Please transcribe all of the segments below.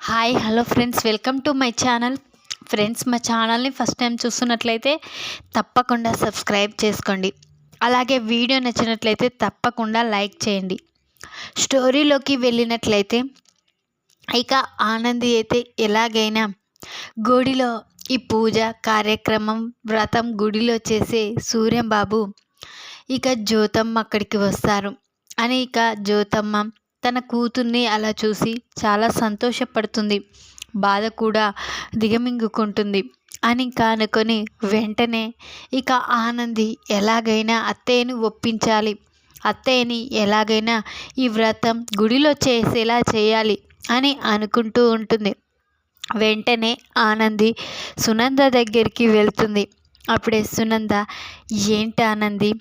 Hi hello friends, welcome to my channel. Friends, మా ఛానల్ని first time చూస్తున్నట్లయితే తప్పకుండా సబ్స్క్రైబ్ చేసుకోండి. అలాగే వీడియో నచ్చినట్లయితే తప్పకుండా లైక్ చేయండి. స్టోరీలోకి వెళ్ళినట్లయితే ఇక ఆనంది అయితే ఎలాగైనా గుడిలో ఈ పూజ కార్యక్రమం వ్రతం గుడిలో చేసే సూర్యం బాబు ఇక జ్యోతమ్మ అక్కడికి వస్తారు అని ఇక జ్యోతమ్మ తన కూతుర్ని అలా చూసి చాలా సంతోషపడుతుంది, బాధ కూడా దిగమింగుకుంటుంది అని అనుకొని వెంటనే ఇక ఆనంది ఎలాగైనా అత్తయ్యని ఒప్పించాలి, అత్తయ్యని ఎలాగైనా ఈ వ్రతం గుడిలో చేసేలా చేయాలి అని అనుకుంటూ ఉంటుంది. వెంటనే ఆనంది సునంద దగ్గరికి వెళ్తుంది. అప్పుడే సునంద, ఏంటి ఆనంది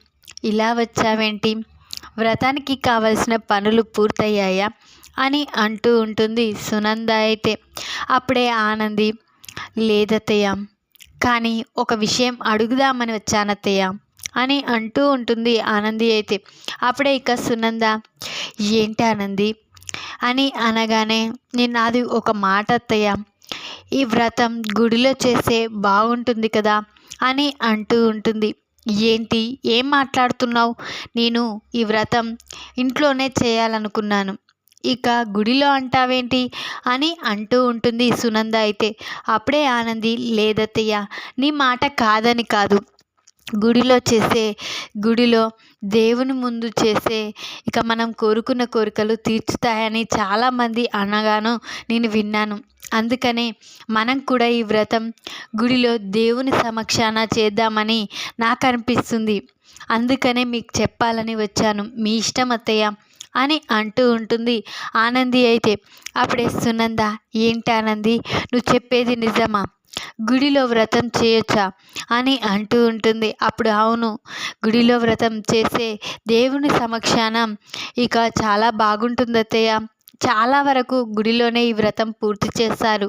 ఇలా వచ్చావేంటి, వ్రతానికి కావలసిన పనులు పూర్తయ్యాయా అని అంటూ ఉంటుంది సునంద అయితే. అప్పుడే ఆనంది, లేదత్తయ్య, కానీ ఒక విషయం అడుగుదామని వచ్చానత్తయ్య అని అంటూ ఉంటుంది ఆనంది అయితే. అప్పుడే ఇక సునంద, ఏంటి ఆనంది అని అనగానే, నాది ఒక మాట అత్తయ్య, ఈ వ్రతం గుడిలో చేస్తే బాగుంటుంది కదా అని అంటూ ఉంటుంది. ఏంటి, ఏం మాట్లాడుతున్నావు, నేను ఈ వ్రతం ఇంట్లోనే చేయాలనుకున్నాను, ఇక గుడిలో అంటావేంటి అని అంటూ ఉంటుంది సునంద అయితే. అప్పుడే ఆనంది, లేదత్తయ్య, నీ మాట కాదని కాదు, గుడిలో దేవుని ముందు చేసే ఇక మనం కోరుకున్న కోరికలు తీర్చుతాయని చాలామంది అనగాను నేను విన్నాను. అందుకనే మనం కూడా ఈ వ్రతం గుడిలో దేవుని సమక్షాన చేద్దామని నాకు అనిపిస్తుంది. అందుకనే మీకు చెప్పాలని వచ్చాను, మీ ఇష్టం అత్తయ్య అని అంటూ ఉంటుంది ఆనంది అయితే. అప్పుడే సునంద, ఏంటి ఆనంది, నువ్వు చెప్పేది నిజమా, గుడిలో వ్రతం చేయొచ్చా అని అంటూ ఉంటుంది. అప్పుడు అవును, గుడిలో వ్రతం చేసే దేవుని సమక్షాన ఇక చాలా బాగుంటుంది అత్తయ్య, చాలా వరకు గుడిలోనే ఈ వ్రతం పూర్తి చేస్తారు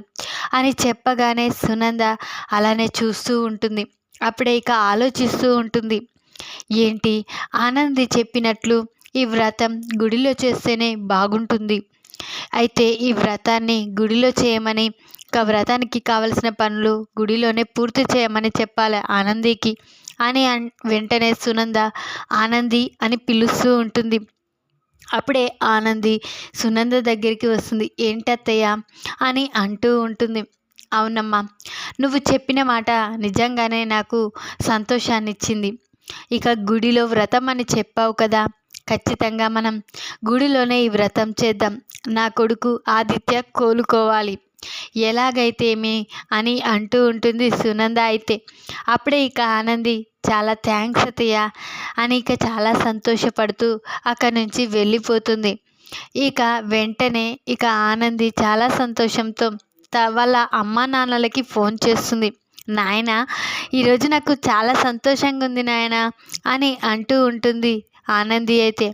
అని చెప్పగానే సునంద అలానే చూస్తూ ఉంటుంది. అప్పుడే ఇక ఆలోచిస్తూ ఉంటుంది, ఏంటి ఆనంది చెప్పినట్లు ఈ వ్రతం గుడిలో చేస్తేనే బాగుంటుంది, అయితే ఈ వ్రతాన్ని గుడిలో చేయమని, ఇక వ్రతానికి కావలసిన పనులు గుడిలోనే పూర్తి చేయమని చెప్పాలి ఆనందికి అని వెంటనే సునంద ఆనంది అని పిలుస్తూ ఉంటుంది. అప్పుడే ఆనంది సునంద దగ్గరికి వస్తుంది. ఏంటత్తయ్య అని అంటూ ఉంటుంది. అవునమ్మా, నువ్వు చెప్పిన మాట నిజంగానే నాకు సంతోషాన్ని ఇచ్చింది. ఇక గుడిలో వ్రతం అని చెప్పావు కదా, ఖచ్చితంగా మనం గుడిలోనే ఈ వ్రతం చేద్దాం, నా కొడుకు ఆదిత్య కోలుకోవాలి, ఎలాగైతేమి అని అంటూ ఉంటుంది సునంద అయితే. అప్పుడే ఇక ఆనంది, చాలా థ్యాంక్స్ అత్తయ్య అని ఇక చాలా సంతోషపడుతూ అక్కడి నుంచి వెళ్ళిపోతుంది. ఇక వెంటనే ఇక ఆనంది చాలా సంతోషంతో వాళ్ళ అమ్మ నాన్నలకి ఫోన్ చేస్తుంది. నాయన, ఈరోజు నాకు చాలా సంతోషంగా ఉంది నాయన అని అంటూ ఉంటుంది ఆనంది అయితే.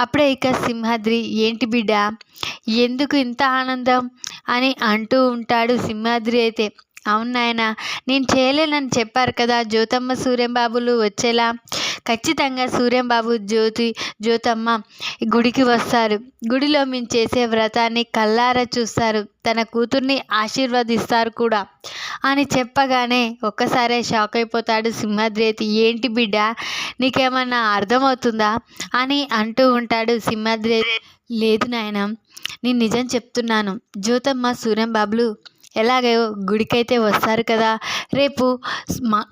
అప్పుడే ఇక సింహాద్రి, ఏంటి బిడ్డ, ఎందుకు ఇంత ఆనందం అని అంటూ ఉంటాడు సింహాద్రి అయితే. అవును నాయన, నేను చేయలేనని చెప్పారు కదా జ్యోతమ్మ సూర్యంబాబులు వచ్చేలా, ఖచ్చితంగా సూర్యంబాబు జ్యోతమ్మ గుడికి వస్తారు, గుడిలో మేము చేసే వ్రతాన్ని కల్లారా చూస్తారు, తన కూతుర్ని ఆశీర్వదిస్తారు కూడా అని చెప్పగానే ఒక్కసారే షాక్ అయిపోతాడు సింహాద్రి అయితే. ఏంటి బిడ్డ, నీకేమన్నా అర్థమవుతుందా అని అంటూ ఉంటాడు సింహాద్రి. లేదు నాయన, నేను నిజం చెప్తున్నాను, జ్యోతమ్మ సూర్యంబాబులు ఎలాగో గుడికైతే వస్తారు కదా, రేపు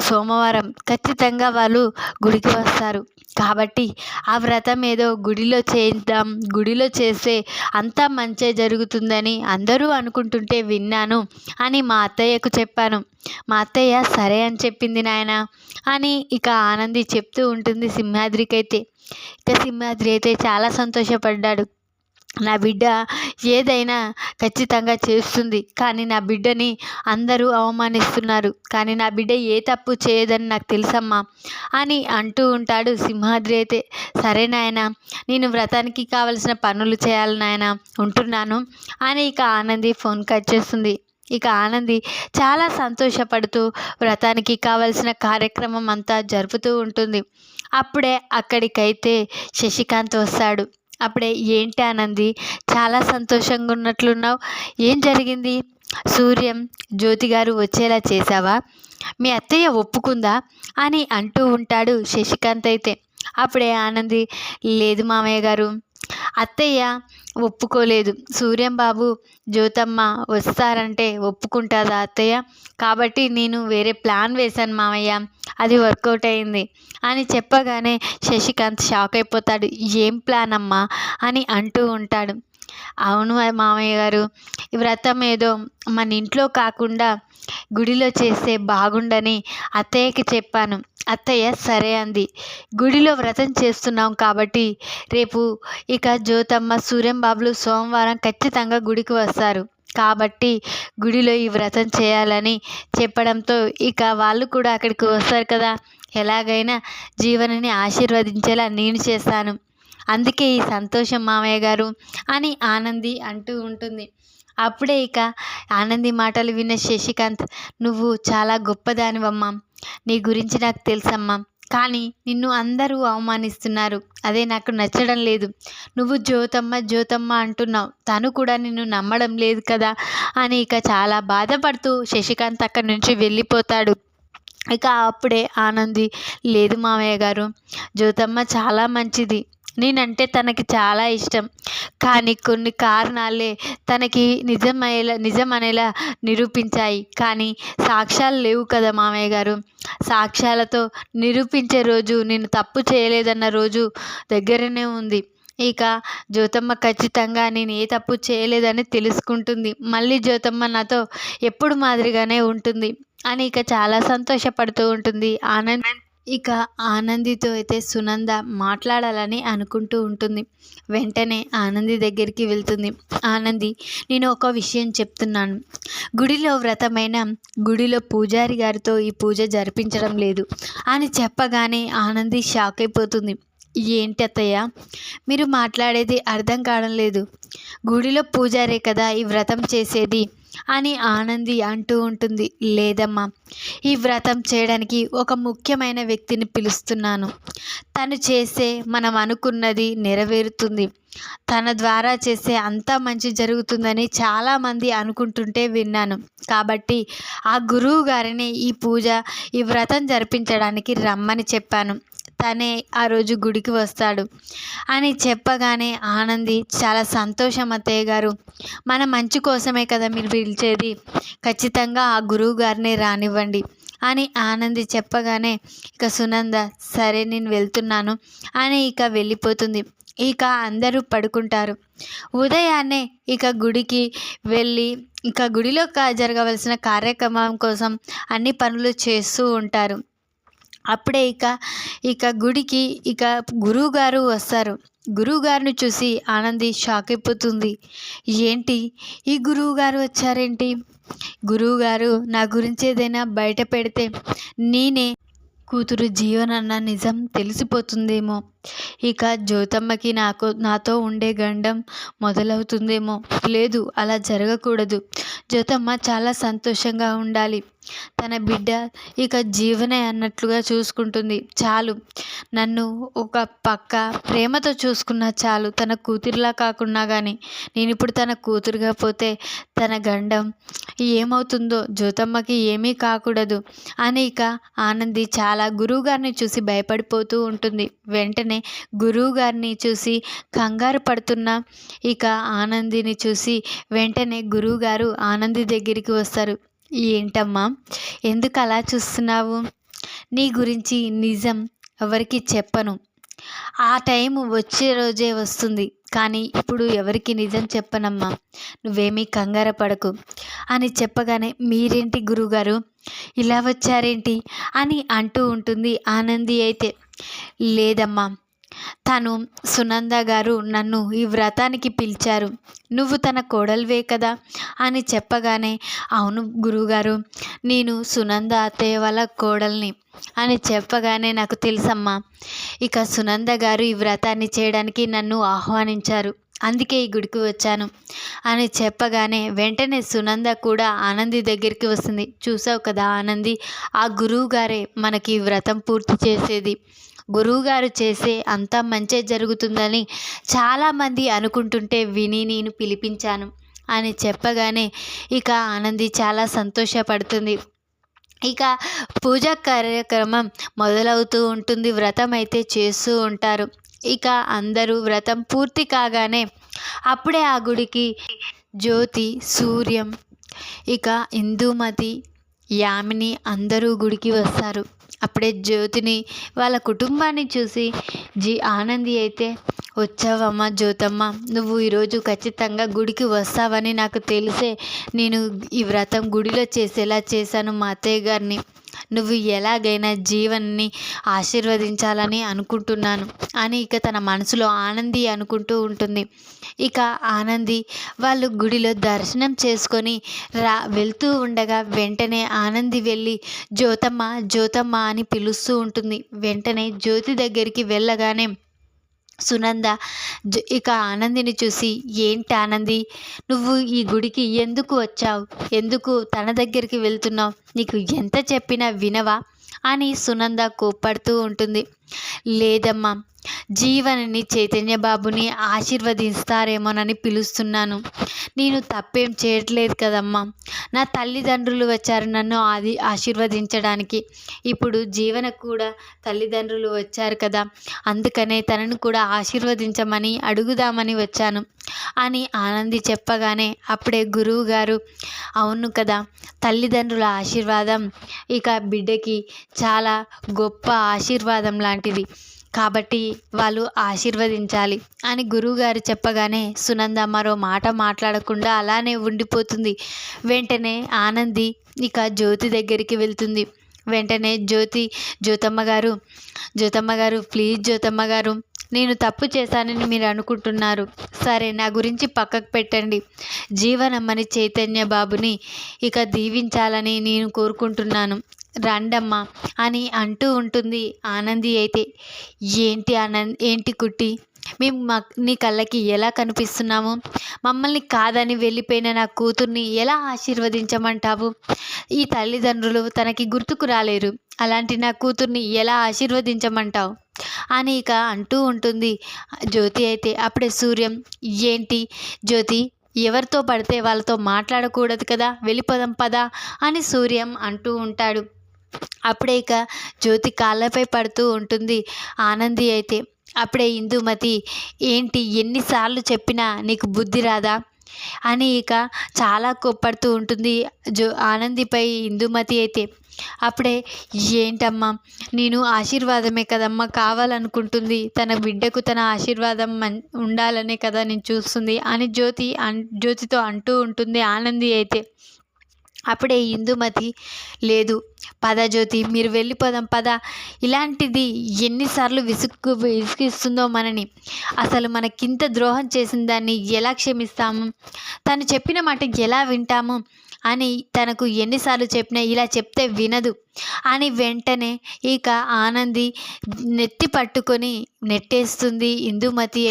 సోమవారం ఖచ్చితంగా వాళ్ళు గుడికి వస్తారు, కాబట్టి ఆ వ్రతం ఏదో గుడిలో చేద్దాం, గుడిలో చేస్తే అంతా మంచి జరుగుతుందని అందరూ అనుకుంటుంటే విన్నాను అని మా అత్తయ్యకు చెప్పాను, మా అత్తయ్య సరే అని చెప్పింది నాయన అని ఇక ఆనంది చెప్తూ ఉంటుంది సింహాద్రికైతే. ఇక సింహాద్రి అయితే చాలా సంతోషపడ్డాడు. నా బిడ్డ ఏదైనా ఖచ్చితంగా చేస్తుంది, కానీ నా బిడ్డని అందరూ అవమానిస్తున్నారు, కానీ నా బిడ్డ ఏ తప్పు చేయదని నాకు తెలుసమ్మా అని అంటూ ఉంటాడు సింహాద్రి అయితే. సరే నాయన, నేను వ్రతానికి కావలసిన పనులు చేయాలి నాయన, ఉంటున్నాను అని ఇక ఆనంది ఫోన్ కట్ చేస్తుంది. ఇక ఆనంది చాలా సంతోషపడుతూ వ్రతానికి కావలసిన కార్యక్రమం అంతా జరుపుతూ ఉంటుంది. అప్పుడే అక్కడికైతే శశికాంత్ వస్తాడు. అప్పుడే ఏంటి ఆనంది చాలా సంతోషంగా ఉన్నట్లున్నావు, ఏం జరిగింది? సూర్యం, జ్యోతి గారు వచ్చేలా చేశావా? మీ అత్తయ్య ఒప్పుకుందా అని అంటూ ఉంటాడు శశికాంత్ అయితే. అప్పుడే ఆనంది, లేదు మామయ్య గారు, అత్తయ్య ఒప్పుకోలేదు. సూర్యం బాబు, జ్యోతమ్మ వస్తారంటే ఒప్పుకుంటుందా అత్తయ్య? కాబట్టి నేను వేరే ప్లాన్ వేశాను మామయ్య, అది వర్కౌట్ అయింది అని చెప్పగానే శశికాంత్ షాక్ అయిపోతాడు. ఏం ప్లాన్ అమ్మా అని అంటూ ఉంటాడు. అవును మామయ్య గారు, ఈ వ్రతం ఏదో మన ఇంట్లో కాకుండా గుడిలో చేస్తే బాగుండని అత్తయ్యకి చెప్పాను. అత్తయ్య సరే అంది. గుడిలో వ్రతం చేస్తున్నాం కాబట్టి రేపు ఇక జ్యోతమ్మ, సూర్యం బాబులు సోమవారం ఖచ్చితంగా గుడికి వస్తారు. కాబట్టి గుడిలో ఈ వ్రతం చేయాలని చెప్పడంతో ఇక వాళ్ళు కూడా అక్కడికి వస్తారు కదా, ఎలాగైనా జీవనని ఆశీర్వదించేలా నేను చేస్తాను. అందుకే ఈ సంతోషం మామయ్య గారు అని ఆనంది అంటూ ఉంటుంది. అప్పుడే ఇక ఆనంది మాటలు విన్న శశికాంత్, నువ్వు చాలా గొప్పదానివమ్మా, నీ గురించి నాకు తెలుసమ్మా, కానీ నిన్ను అందరూ అవమానిస్తున్నారు, అదే నాకు నచ్చడం లేదు. నువ్వు జ్యోతమ్మ జ్యోతమ్మ అంటున్నావు, తను కూడా నిన్ను నమ్మడం లేదు కదా అని ఇక చాలా బాధపడుతూ శశికాంత్ అక్కడి నుంచి వెళ్ళిపోతాడు. ఇక అప్పుడే ఆనంది, లేదు మామయ్య గారు, జ్యోతమ్మ చాలా మంచిది, నేనంటే తనకి చాలా ఇష్టం, కానీ కొన్ని కారణాలే తనకి నిజమనేలా నిరూపించాయి. కానీ సాక్ష్యాలు లేవు కదా మామయ్య గారు, సాక్ష్యాలతో నిరూపించే రోజు, నేను తప్పు చేయలేదన్న రోజు దగ్గరనే ఉంది. ఇక జ్యోతమ్మ ఖచ్చితంగా నేను ఏ తప్పు చేయలేదని తెలుసుకుంటుంది. మళ్ళీ జ్యోతమ్మ నాతో ఎప్పుడు మాదిరిగానే ఉంటుంది అని ఇక చాలా సంతోషపడుతూ ఉంటుంది ఆనంద్. ఇక ఆనందితో అయితే సునంద మాట్లాడాలని అనుకుంటూ ఉంటుంది. వెంటనే ఆనంది దగ్గరికి వెళ్తుంది. ఆనంది, నేను ఒక విషయం చెప్తున్నాను, గుడిలో వ్రతమైన గుడిలో పూజారి గారితో ఈ పూజ జరిపించడం లేదు అని చెప్పగానే ఆనంది షాక్ అయిపోతుంది. ఏంటి అత్తయ్య మీరు మాట్లాడేది అర్థం కావడం లేదు, గుడిలో పూజారే కదా ఈ వ్రతం చేసేది అని ఆనంది అంటూ ఉంటుంది. లేదమ్మా, ఈ వ్రతం చేయడానికి ఒక ముఖ్యమైన వ్యక్తిని పిలుస్తున్నాను, తను చేస్తే మనం అనుకున్నది నెరవేరుతుంది, తన ద్వారా చేస్తే అంతా మంచి జరుగుతుందని చాలామంది అనుకుంటుంటే విన్నాను. కాబట్టి ఆ గురువు గారిని ఈ వ్రతం జరిపించడానికి రమ్మని చెప్పాను, తనే ఆ రోజు గుడికి వస్తాడు అని చెప్పగానే ఆనంది, చాలా సంతోషం అత్తయ్య గారు, మన మంచి కోసమే కదా మీరు పిలిచేది, ఖచ్చితంగా ఆ గురువు గారిని రానివ్వండి అని ఆనంది చెప్పగానే ఇక సునంద, సరే నేను వెళ్తున్నాను అని ఇక వెళ్ళిపోతుంది. ఇక అందరూ పడుకుంటారు. ఉదయాన్నే ఇక గుడికి వెళ్ళి ఇక గుడిలో జరగవలసిన కార్యక్రమం కోసం అన్ని పనులు చేస్తూ ఉంటారు. అప్పుడే ఇక గుడికి గురువుగారు వస్తారు. గురువుగారిని చూసి ఆనంది షాక్ అయిపోతుంది. ఏంటి, ఈ గురువుగారు వచ్చారేంటి? గురువుగారు నా గురించి ఏదైనా బయట పెడితే నేనే కూతురు జీవనన్న నిజం తెలిసిపోతుందేమో, ఇక జ్యోతమ్మకి నాతో ఉండే గండం మొదలవుతుందేమో. లేదు, అలా జరగకూడదు, జ్యోతమ్మ చాలా సంతోషంగా ఉండాలి, తన బిడ్డ ఇక జీవనే అన్నట్లుగా చూసుకుంటుంది, చాలు, నన్ను ఒక పక్క ప్రేమతో చూసుకున్నా చాలు, తన కూతురిలా కాకున్నా కానీ, నేను ఇప్పుడు తన కూతురుగా పోతే తన గండం ఏమవుతుందో, జ్యోతమ్మకి ఏమీ కాకూడదు అని ఇక ఆనంది చాలా గురువుగారిని చూసి భయపడిపోతూ ఉంటుంది. వెంటనే గురువుగారిని చూసి కంగారు పడుతున్న ఇక ఆనందిని చూసి వెంటనే గురువుగారు ఆనంది దగ్గరికి వస్తారు. ఏంటమ్మా, ఎందుకు అలా చూస్తున్నావు? నీ గురించి నిజం ఎవరికి చెప్పను, ఆ టైం వచ్చే రోజే వస్తుంది, కానీ ఇప్పుడు ఎవరికి నిజం చెప్పనమ్మా, నువ్వేమీ కంగారు పడకు అని చెప్పగానే, మీరేంటి గురువుగారు ఇలా వచ్చారేంటి అని అంటూ ఉంటుంది ఆనంది అయితే. లేదమ్మా, తను సునంద గారు నన్ను ఈ వ్రతానికి పిలిచారు, నువ్వు తన కోడలివే కదా అని చెప్పగానే, అవును గురువుగారు, నేను సునంద అత్తయ్య వాళ్ళ కోడల్ని అని చెప్పగానే, నాకు తెలుసమ్మా, ఇక సునంద గారు ఈ వ్రతాన్ని చేయడానికి నన్ను ఆహ్వానించారు, అందుకే ఈ గుడికి వచ్చాను అని చెప్పగానే వెంటనే సునంద కూడా ఆనంది దగ్గరికి వస్తుంది. చూసావు కదా ఆనంది, ఆ గురువు గారే మనకి వ్రతం పూర్తి చేసేది, గురువుగారు చేసే అంతా మంచే జరుగుతుందని చాలామంది అనుకుంటుంటే విని నేను పిలిపించాను అని చెప్పగానే ఇక ఆనంది చాలా సంతోషపడుతుంది. ఇక పూజా కార్యక్రమం మొదలవుతూ ఉంటుంది. వ్రతం అయితే చేస్తూ ఉంటారు. ఇక అందరూ వ్రతం పూర్తి కాగానే అప్పుడే ఆ గుడికి జ్యోతి, సూర్యం, ఇక ఇందుమతి, యామిని అందరూ గుడికి వస్తారు. అప్పుడే జ్యోతిని వాళ్ళ కుటుంబాన్ని చూసి ఆనంది అయితే, వచ్చావమ్మ జ్యోతమ్మ, నువ్వు ఈరోజు ఖచ్చితంగా గుడికి వస్తావని నాకు తెలిసే నేను ఈ వ్రతం గుడిలో చేసేలా చేశాను మా అత్తయ్య గారిని. నువ్వు ఎలాగైనా జీవన్ని ఆశీర్వదించాలని అనుకుంటున్నాను అని ఇక తన మనసులో ఆనంది అనుకుంటూ ఉంటుంది. ఇక ఆనంది వాళ్ళు గుడిలో దర్శనం చేసుకొని వెళ్తూ ఉండగా వెంటనే ఆనంది వెళ్ళి జ్యోతమ్మ జ్యోతమ్మ అని పిలుస్తూ ఉంటుంది. వెంటనే జ్యోతి దగ్గరికి వెళ్ళగానే సునంద ఇక ఆనందిని చూసి, ఏంటి ఆనంది, నువ్వు ఈ గుడికి ఎందుకు వచ్చావు, ఎందుకు తన దగ్గరికి వెళ్తున్నావు, నీకు ఎంత చెప్పినా వినవా అని సునంద కోప్పడుతూ ఉంటుంది. లేదమ్మా, జీవనని చైతన్య బాబుని ఆశీర్వదిస్తారేమోనని పిలుస్తున్నాను. నేను తప్పేం చేయట్లేదు కదమ్మా. నా తల్లిదండ్రులు వచ్చారు నన్ను ఆశీర్వదించడానికి. ఇప్పుడు జీవనకు కూడా తల్లిదండ్రులు వచ్చారు కదా, అందుకనే తనను కూడా ఆశీర్వదించమని అడుగుదామని వచ్చాను అని ఆనంది చెప్పగానే అప్పుడే గురువు గారు, అవును కదా, తల్లిదండ్రుల ఆశీర్వాదం ఇక బిడ్డకి చాలా గొప్ప ఆశీర్వాదం లాంటిది కాబట్టి వాళ్ళు ఆశీర్వదించాలి అని గురువుగారు చెప్పగానే సునంద మరో మాట మాట్లాడకుండా అలానే ఉండిపోతుంది. వెంటనే ఆనంది ఇక జ్యోతి దగ్గరికి వెళ్తుంది. వెంటనే జ్యోతమ్మ గారు ప్లీజ్ జ్యోతమ్మ గారు, నేను తప్పు చేశానని మీరు అనుకుంటున్నారు. సరే, నా గురించి పక్కకు పెట్టండి. జీవనమ్మని చైతన్య బాబుని ఇక దీవించాలని నేను కోరుకుంటున్నాను, రండమ్మా అని అంటూ ఉంటుంది. ఆనంది అయితే, ఏంటి కుట్టి, మేము నీ కళ్ళకి ఎలా కనిపిస్తున్నాము? మమ్మల్ని కాదని వెళ్ళిపోయిన నా కూతుర్ని ఎలా ఆశీర్వదించమంటావు? ఈ తల్లిదండ్రులు తనకి గుర్తుకు రాలేరు, అలాంటి నా కూతుర్ని ఎలా ఆశీర్వదించమంటావు అని ఇక అంటూ ఉంటుంది జ్యోతి అయితే. అప్పుడే సూర్యం, ఏంటి జ్యోతి, ఎవరితో పడితే వాళ్ళతో మాట్లాడకూడదు కదా, వెళ్ళిపోదాం పదా అని సూర్యం అంటూ ఉంటాడు. అప్పుడే ఇక జ్యోతి కాళ్ళపై పడుతూ ఉంటుంది ఆనంది అయితే. అప్పుడే ఇందుమతి, ఏంటి ఎన్నిసార్లు చెప్పినా నీకు బుద్ధి రాదా అని ఇక చాలా కోప్పడుతూ ఉంటుంది ఆనందిపై ఇందుమతి అయితే. అప్పుడే, ఏంటమ్మా, నేను ఆశీర్వాదమే కదమ్మా కావాలనుకుంటుంది, తన బిడ్డకు తన ఆశీర్వాదం ఉండాలనే కదా నేను చూస్తుంది అని జ్యోతితో అంటూ ఉంటుంది ఆనంది అయితే. అప్పుడే ఇందుమతి, లేదు పద జ్యోతి, మీరు వెళ్ళిపోదాం పద, ఇలాంటిది ఎన్నిసార్లు విసిగిస్తుందో మనని, అసలు మనకింత ద్రోహం చేసిన దాన్ని ఎలా క్షమిస్తాము, తను చెప్పిన మాట ఎలా వింటాము అని తనకు ఎన్నిసార్లు చెప్పినా ఇలా చెప్తే వినదు అని వెంటనే ఇక ఆనంది నెత్తి పట్టుకొని నెట్టేస్తుంది ఇందుమతి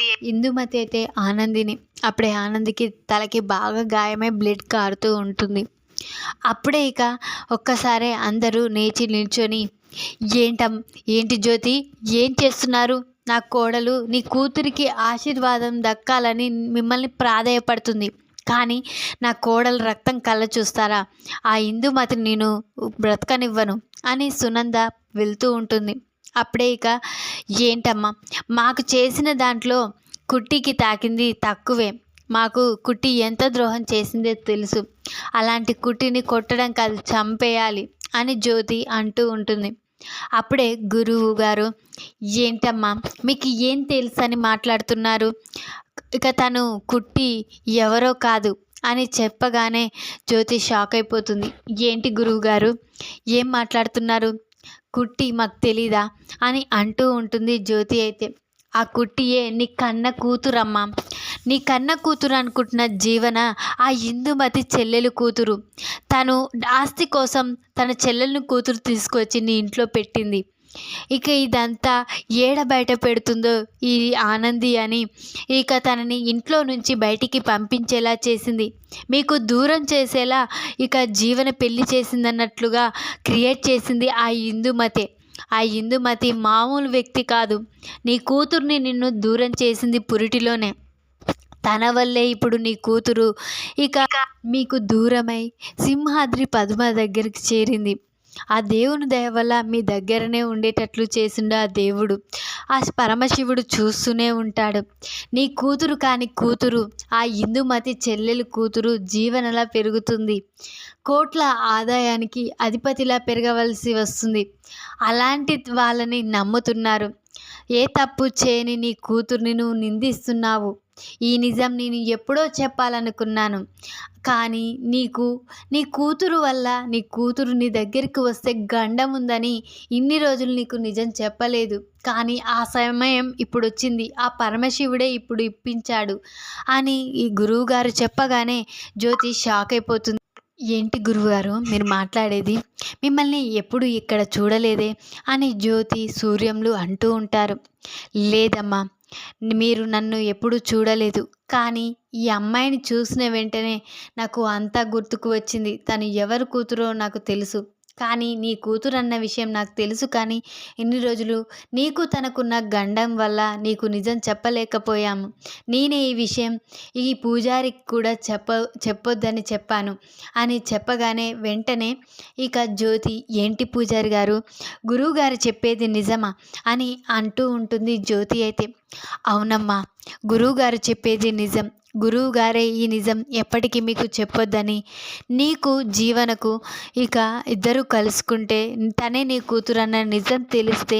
అయితే ఆనందిని. అప్పుడే ఆనందికి తలకి బాగా గాయమై బ్లడ్ కారుతూ ఉంటుంది. అప్పుడే ఇక ఒక్కసారే అందరూ నిల్చొని, ఏంటి జ్యోతి, ఏం చేస్తున్నారు? నా కోడలు నీ కూతురికి ఆశీర్వాదం దక్కాలని మిమ్మల్ని ప్రాధేయపడుతుంది, కానీ నా కోడలు రక్తం కళ్ళ చూస్తారా? ఆ ఇందుమతిని నేను బ్రతకనివ్వను అని సునంద వెళ్తూ ఉంటుంది. అప్పుడే ఇక, ఏంటమ్మా, మాకు చేసిన దాంట్లో కుట్టికి తాకింది తక్కువే, మాకు కుట్టి ఎంత ద్రోహం చేసిందో తెలుసు, అలాంటి కుట్టిని కొట్టడం కాదు చంపేయాలి అని జ్యోతి అంటూ ఉంటుంది. అప్పుడే గురువు గారు, ఏంటమ్మా మీకు ఏం తెలుసు అని మాట్లాడుతున్నారు, ఇక తను కుట్టి ఎవరో కాదు అని చెప్పగానే జ్యోతి షాక్ అయిపోతుంది. ఏంటి గురువు గారు, ఏం మాట్లాడుతున్నారు, కుట్టి మాకు తెలీదా అని అంటూ ఉంటుంది జ్యోతి అయితే. ఆ కుట్టియే నీ కన్న కూతురమ్మా, నీ కన్న కూతురు అనుకుంటున్న జీవన ఆ ఇందుమతి చెల్లెలు కూతురు. తను ఆస్తి కోసం తన చెల్లెలను కూతురు తీసుకొచ్చి నీ ఇంట్లో పెట్టింది. ఇక ఇదంతా బయట పెడుతుందో ఈ ఆనంది అని ఇక తనని ఇంట్లో నుంచి బయటికి పంపించేలా చేసింది, మీకు దూరం చేసేలా ఇక జీవన పెళ్లి చేసిందన్నట్లుగా క్రియేట్ చేసింది ఆ ఇందుమతే. ఆ ఇందుమతి మామూలు వ్యక్తి కాదు. నీ కూతుర్ని నిన్ను దూరం చేసింది పురిటిలోనే. తన వల్లే ఇప్పుడు నీ కూతురు ఇక మీకు దూరమై సింహాద్రి పద్మ దగ్గరికి చేరింది. ఆ దేవుని దయ వల్ల మీ దగ్గరనే ఉండేటట్లు చేసిండు ఆ దేవుడు. ఆ పరమశివుడు చూస్తూనే ఉంటాడు. నీ కూతురు కాని కూతురు, ఆ ఇందుమతి చెల్లెలు కూతురు జీవనలా పెరుగుతుంది. కోట్ల ఆదాయానికి అధిపతిలా పెరగవలసి వస్తుంది. అలాంటి వాళ్ళని నమ్ముతున్నారు. ఏ తప్పు చేయని నీ కూతుర్ని నువ్వు నిందిస్తున్నావు. ఈ నిజం నేను ఎప్పుడో చెప్పాలనుకున్నాను. కానీ నీ కూతురు వల్ల నీ కూతురు నీ దగ్గరికి వస్తే గండం ఉందని ఇన్ని రోజులు నీకు నిజం చెప్పలేదు. కానీ ఆ సమయం ఇప్పుడు వచ్చింది. ఆ పరమశివుడే ఇప్పుడు ఇప్పించాడు అని ఈ గురువుగారు చెప్పగానే జ్యోతి షాక్ అయిపోతుంది. ఏంటి గురువుగారు మీరు మాట్లాడేది? మిమ్మల్ని ఎప్పుడు ఇక్కడ చూడలేదే అని జ్యోతి, సూర్యంలు అంటూ ఉంటారు. లేదమ్మా, మీరు నన్ను ఎప్పుడు చూడలేదు. కానీ ఈ అమ్మాయిని చూసిన వెంటనే నాకు అంతా గుర్తుకు వచ్చింది. తను ఎవరి కూతురో నాకు తెలుసు. కానీ నీ కూతురు అన్న విషయం నాకు తెలుసు. కానీ ఇన్ని రోజులు నీకు తనకున్న గండం వల్ల నీకు నిజం చెప్పలేకపోయాము. నేనే ఈ విషయం ఈ పూజారికి కూడా చెప్పొద్దని చెప్పాను అని చెప్పగానే వెంటనే ఇక జ్యోతి, ఏంటి పూజారి గారు, గురువుగారు చెప్పేది నిజమా అని అంటూ ఉంటుంది. జ్యోతి అయితే, అవునమ్మా, గురువుగారు చెప్పేది నిజం. గురువుగారే ఈ నిజం ఎప్పటికీ మీకు చెప్పొద్దని, నీకు జీవనకు ఇక ఇద్దరు కలుసుకుంటే తనే నీ కూతురు అన్న నిజం తెలిస్తే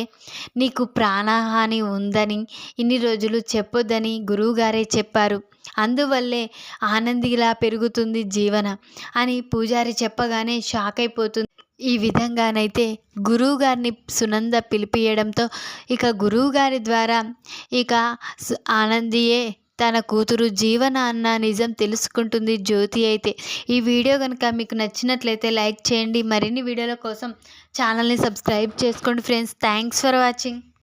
నీకు ప్రాణహాని ఉందని ఇన్ని రోజులు చెప్పొద్దని గురువుగారే చెప్పారు. అందువల్లే ఆనందిలా పెరుగుతుంది జీవన అని పూజారి చెప్పగానే షాక్ అయిపోతుంది. ఈ విధంగానైతే గురువుగారిని సునంద పిలిపియడంతో ఇక గురువుగారి ద్వారా ఇక ఆనందియే తన కూతురు జీవన అన్న నిజం తెలుసుకుంటుంది జ్యోతి అయితే. ఈ వీడియో కనుక మీకు నచ్చినట్లయితే లైక్ చేయండి. మరిన్ని వీడియోల కోసం ఛానల్ని సబ్స్క్రైబ్ చేసుకోండి ఫ్రెండ్స్. Thanks for watching.